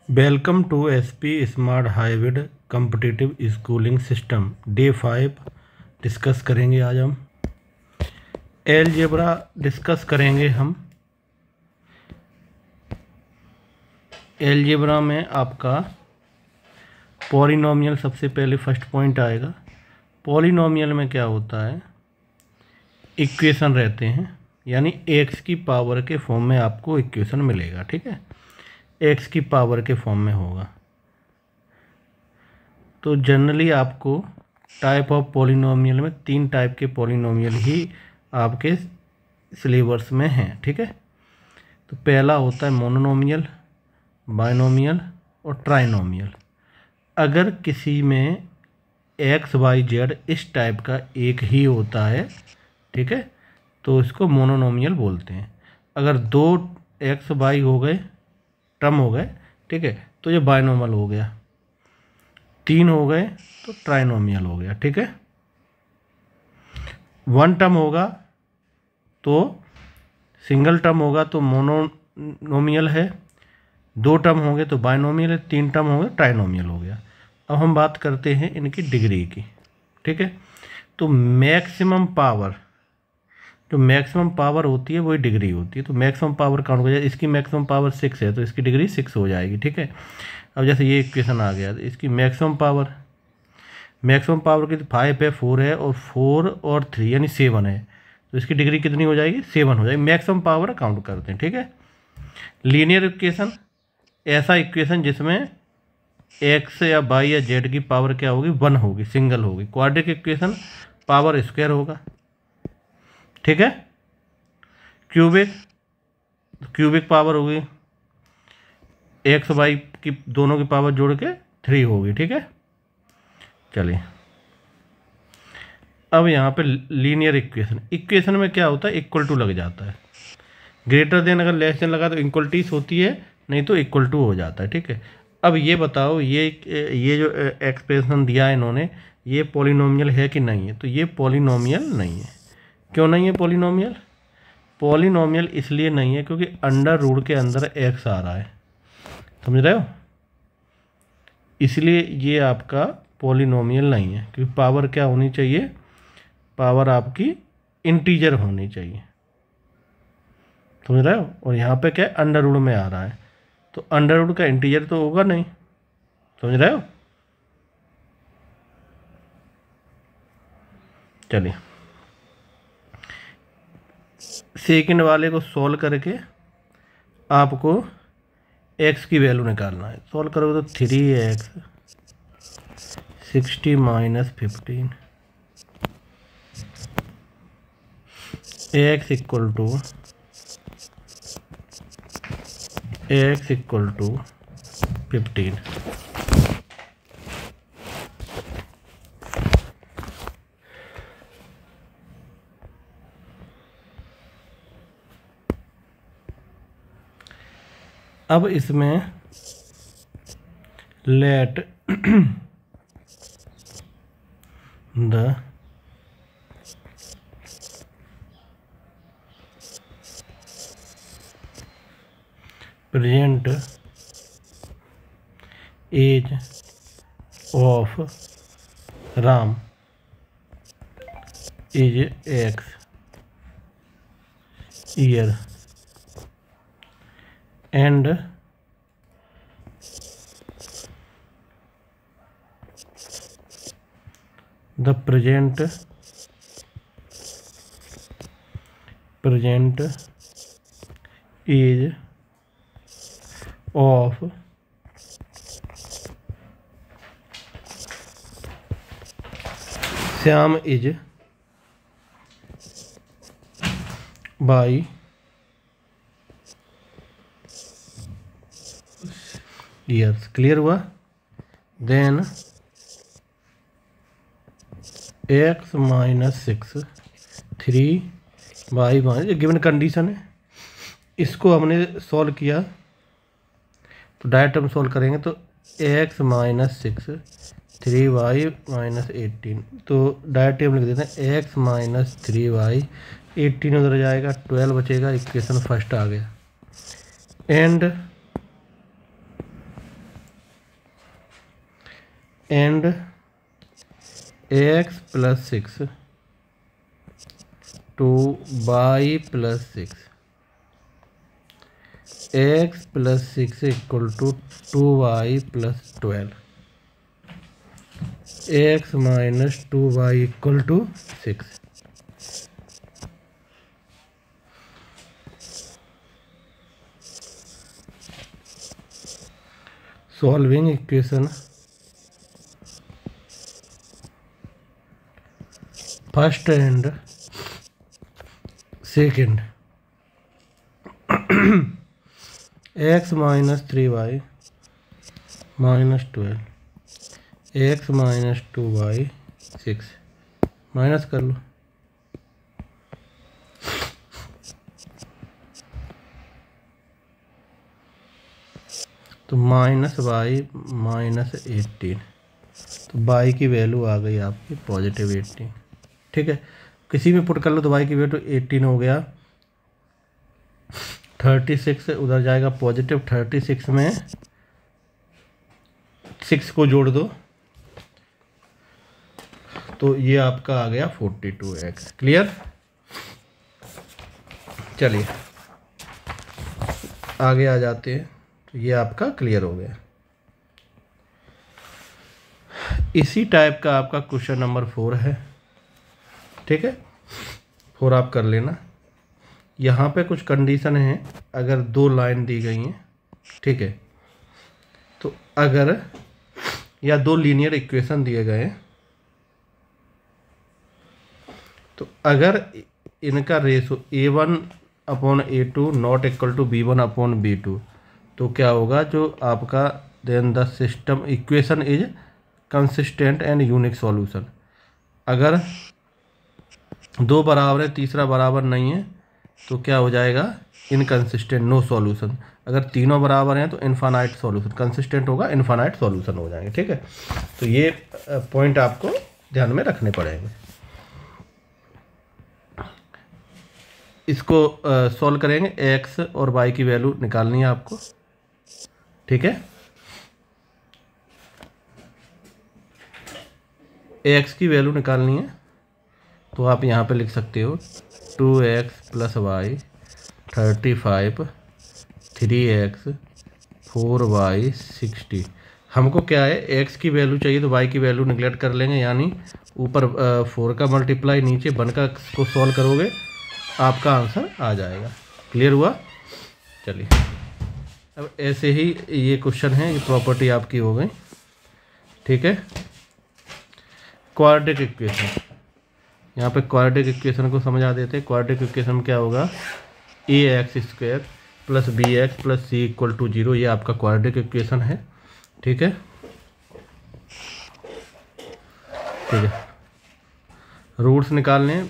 Welcome to SP smart hybrid competitive schooling system day 5 discuss करेंगे। आज हम algebra discuss करेंगे। हम अलजेब्रा में आपका पॉलिनोमियल सबसे पहले फर्स्ट पॉइंट आएगा। पॉलिनोमियल में क्या होता है, इक्वेशन रहते हैं, यानी एक्स की पावर के फॉर्म में आपको इक्वेशन मिलेगा। ठीक है, एक्स की पावर के फॉर्म में होगा। तो जनरली आपको टाइप ऑफ पॉलिनोमियल में 3 टाइप के पॉलिनोमियल ही आपके सिलेबस में हैं। ठीक है, तो पहला होता है मोनोनोमियल, बाइनोमियल और ट्राइनोमियल। अगर किसी में एक्स वाई जेड इस टाइप का एक ही होता है, ठीक है, तो इसको मोनोनोमियल बोलते हैं। अगर 2 एक्स वाई हो गए, टर्म हो गए, ठीक है, तो ये बाइनोमियल हो गया। 3 हो गए तो ट्राइनोमियल हो गया। ठीक है, 1 टर्म होगा तो सिंगल टर्म होगा तो मोनोनोमियल है, 2 टर्म होंगे तो बाइनोमियल है, 3 टर्म होंगे ट्राइनोमियल हो गया। अब हम बात करते हैं इनकी डिग्री की। ठीक है, तो मैक्सिमम पावर, जो मैक्सिमम पावर होती है वही डिग्री होती है। तो मैक्सिमम पावर काउंट हो जाए, इसकी मैक्सिमम पावर 6 है तो इसकी डिग्री 6 हो जाएगी। ठीक है, अब जैसे ये इक्वेशन आ गया, तो इसकी मैक्सिमम पावर की 5 है, 4 है, और 4 और 3 यानी 7 है, तो इसकी डिग्री कितनी हो जाएगी, 7 हो जाएगी। मैक्सिमम पावर काउंट करते हैं। ठीक है, लीनियर इक्वेशन, ऐसा इक्वेशन जिसमें एक्स या वाई या जेड की पावर क्या होगी, 1 होगी, सिंगल होगी। क्वाड्रेटिक इक्वेशन पावर स्क्वायर होगा। ठीक है, क्यूबिक पावर होगी, एक्स वाई की दोनों की पावर जोड़ के 3 होगी। ठीक है, चलिए अब यहाँ पे लीनियर इक्वेशन में क्या होता है, इक्वल टू लग जाता है। ग्रेटर देन अगर लेस देन लगा तो इक्वलिटीज होती है, नहीं तो इक्वल टू हो जाता है। ठीक है, अब ये बताओ, ये जो एक्सप्रेशन दिया है इन्होंने, ये पॉलिनोमियल है कि नहीं है? तो ये पॉलिनोमियल नहीं है। क्यों नहीं है पॉलिनोमियल? पॉलिनोमियल इसलिए नहीं है क्योंकि अंडर रूट के अंदर एक्स आ रहा है, समझ रहे हो, इसलिए ये आपका पॉलिनोमियल नहीं है। क्योंकि पावर क्या होनी चाहिए, पावर आपकी इंटीजर होनी चाहिए, समझ रहे हो। और यहाँ पे क्या है, अंडर रूट में आ रहा है, तो अंडर रूट का इंटीजर तो होगा नहीं, समझ रहे हो। चलिए सेकंड वाले को सॉल्व करके आपको एक्स की वैल्यू निकालना है। सॉल्व करोगे तो 3x 60 minus 15 x equal to 15। अब इसमें let the present age of Ram is x year and the present age of Shyam is by years। Clear हुआ? Then x minus 6 3y minus, given condition है, इसको हमने solve किया तो direct हम solve करेंगे तो x माइनस 6 3y माइनस 18, तो डायरेक्ट हम लिख देते हैं x माइनस 3y, 18 उधर जाएगा, 12 बचेगा, इक्वेशन फर्स्ट आ गया। And and X plus 6 two Y plus 6, X plus 6 equal to 2y plus 12, X minus 2y equal to 6। Solving equation first and second, X minus 3y minus 12, X minus 2y 6, minus कर लो। तो minus y minus 18, तो y की value आ गई आपकी positive 18। ठीक है, किसी भी पुट कर लो तो y की वैल्यू 18 हो गया। 36 उधर जाएगा पॉजिटिव, 36 में 6 को जोड़ दो तो ये आपका आ गया 42x। क्लियर? चलिए आगे आ जाते हैं। तो ये आपका क्लियर हो गया। इसी टाइप का आपका क्वेश्चन नंबर 4 है। ठीक है, 4 आप कर लेना। यहाँ पे कुछ कंडीशन है, अगर 2 लाइन दी गई हैं, ठीक है, तो अगर या 2 लीनियर इक्वेशन दिए गए हैं, तो अगर इनका ratio A1/A2 not equal to B1/B2, तो क्या होगा, जो आपका then the system equation is consistent and unique solution. अगर 2 बराबर है, तीसरा बराबर नहीं है, तो क्या हो जाएगा, इनकंसिस्टेंट, नो सॉल्यूशन। अगर तीनों बराबर हैं तो इनफाइनाइट सॉल्यूशन, कंसिस्टेंट होगा, इनफाइनाइट सॉल्यूशन हो जाएंगे। ठीक है, तो ये पॉइंट आपको ध्यान में रखने पड़ेंगे। इसको सॉल्व करेंगे, एक्स और वाई की वैल्यू निकालनी है आपको। ठीक है, एक्स की वैल्यू निकालनी है तो आप यहाँ पे लिख सकते हो 2x plus Y 35, 3x 4y 60। हमको क्या है, x की वैल्यू चाहिए तो y की वैल्यू निगलेक्ट कर लेंगे, यानी ऊपर 4 का मल्टीप्लाई, नीचे 1 का को सॉल्व करोगे आपका आंसर आ जाएगा। क्लियर हुआ? चलिए अब ऐसे ही ये क्वेश्चन है, ये प्रॉपर्टी आपकी हो गई। ठीक है, क्वाड्रेटिक इक्वेशन, यहाँ पे क्वाड्रेटिक इक्वेशन को समझा देते हैं। क्वाड्रेटिक इक्वेशन में क्या होगा, ax² plus bx plus c equal to 0, ये आपका क्वाड्रेटिक इक्वेशन है। ठीक है, ठीक है, रूट्स निकालने,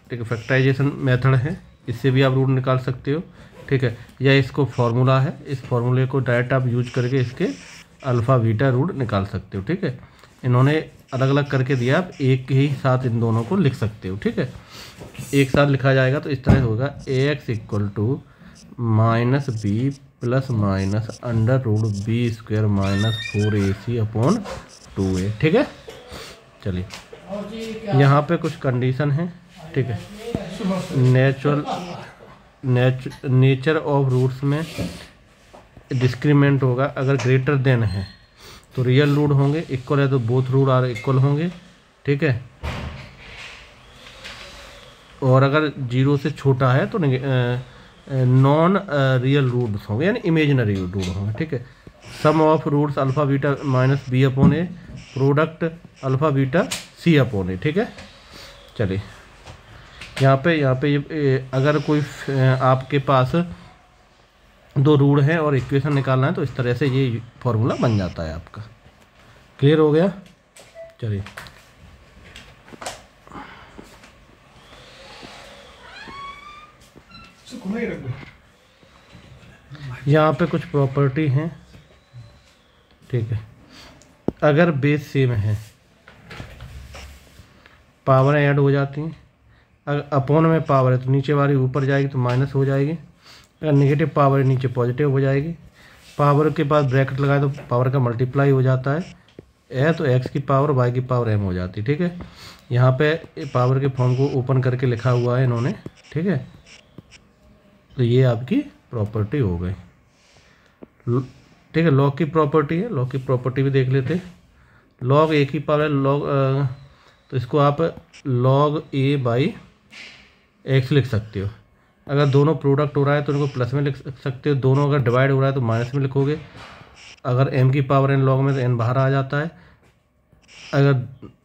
ठीक है, फैक्टराइजेशन मेथड है, इससे भी आप रूट निकाल सकते हो। ठीक है, या इसको फॉर्मूला है, इस फॉर्मूले को डायरेक्ट आप यूज करके इसके अल्फ़ा बीटा रूट निकाल सकते हो। ठीक है, इन्होंने अलग अलग करके दिया, आप एक ही साथ इन दोनों को लिख सकते हो। ठीक है, एक साथ लिखा जाएगा तो इस तरह होगा, ax equal to minus B plus minus under root b² minus 4ac/2a। ठीक है, चलिए यहाँ पे कुछ कंडीशन है। ठीक है, नेचर ऑफ रूट्स में डिस्क्रीमेंट होगा, अगर ग्रेटर देन है तो रियल रूट होंगे, इक्वल है तो बोथ रूट आर इक्वल होंगे। ठीक है, और अगर 0 से छोटा है तो नॉन रियल रूट्स होंगे, यानी इमेजिनरी रूट होंगे। ठीक है, sum of roots alpha beta minus b/a, product alpha beta c/a। ठीक है, चलिए यहाँ पे अगर कोई आपके पास 2 रूट हैं और इक्वेशन निकालना है तो इस तरह से ये फॉर्मूला बन जाता है आपका। क्लियर हो गया? चलिए यहाँ पे कुछ प्रॉपर्टी हैं। ठीक है, अगर बेस सेम है, पावर ऐड हो जाती हैं। अगर अपॉन में पावर है तो नीचे वाली ऊपर जाएगी तो माइनस हो जाएगी, अगर नेगेटिव पावर है नीचे पॉजिटिव हो जाएगी। पावर के बाद ब्रैकेट लगाए तो पावर का मल्टीप्लाई हो जाता है, है तो एक्स की पावर वाई की पावर एम हो जाती, ठीक है। यहाँ पे पावर के फॉर्म को ओपन करके लिखा हुआ है इन्होंने, ठीक है। तो ये आपकी प्रॉपर्टी हो गई, ठीक है। लॉग की प्रॉपर्टी है, लॉग की प्रॉपर्टी भी देख लेते। लॉग ए की पावर लॉग, तो इसको आप लॉग ए बाई एक्स लिख सकते हो। अगर दोनों प्रोडक्ट हो रहा है तो उनको प्लस में लिख सकते हो, दोनों अगर डिवाइड हो रहा है तो माइनस में लिखोगे। अगर एम की पावर एन लॉग में तो एन बाहर आ जाता है। अगर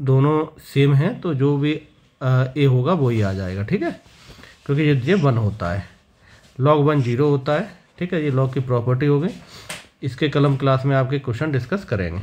दोनों सेम हैं तो जो भी ए होगा वही आ जाएगा, ठीक है, क्योंकि ये 1 होता है, लॉग 1 0 होता है, ठीक है। ये लॉग की प्रॉपर्टी हो गई। इसके कलम क्लास में आपके क्वेश्चन डिस्कस करेंगे।